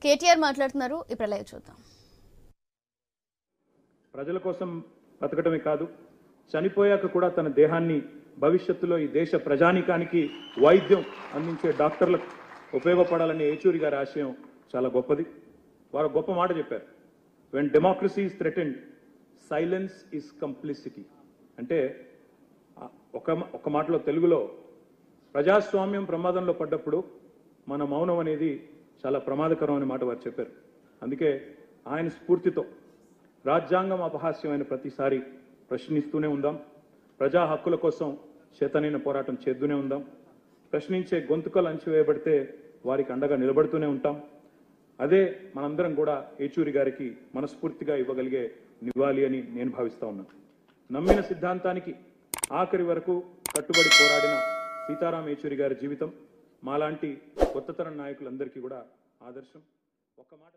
కేటీఆర్ మాట్లాడుతున్నారు. ఇప్పుడు లైవ్ చూద్దాం. ప్రజల కోసం బతకడమే కాదు, చనిపోయాక కూడా తన దేహాన్ని భవిష్యత్తులో ఈ దేశ ప్రజానీకానికి వైద్యం అందించే డాక్టర్లకు ఉపయోగపడాలనే ఏచూరి గారి ఆశయం చాలా గొప్పది. వారు గొప్ప మాట చెప్పారు, when democracy is threatened silence is complicity. అంటే ఒక మాటలో తెలుగులో ప్రజాస్వామ్యం ప్రమాదంలో పడ్డప్పుడు మన మౌనం అనేది చాలా ప్రమాదకరం అనే మాట వారు చెప్పారు. అందుకే ఆయన స్ఫూర్తితో రాజ్యాంగం అపహాస్యమైన ప్రతిసారి ప్రశ్నిస్తూనే ఉందాం, ప్రజా హక్కుల కోసం చేతనైన పోరాటం చేస్తూనే ఉందాం, ప్రశ్నించే గొంతుకలు అణచివేయబడితే వారికి అండగా నిలబడుతూనే ఉంటాం. అదే మనందరం కూడా ఏచూరి గారికి మనస్ఫూర్తిగా ఇవ్వగలిగే నివాళి అని నేను భావిస్తా ఉన్నాను. నమ్మిన సిద్ధాంతానికి ఆఖరి వరకు కట్టుబడి పోరాడిన సీతారాం ఏచూరి గారి జీవితం మాలాంటి కొత్త తరం నాయకులందరికీ కూడా ఆదర్శం. ఒక్క మాట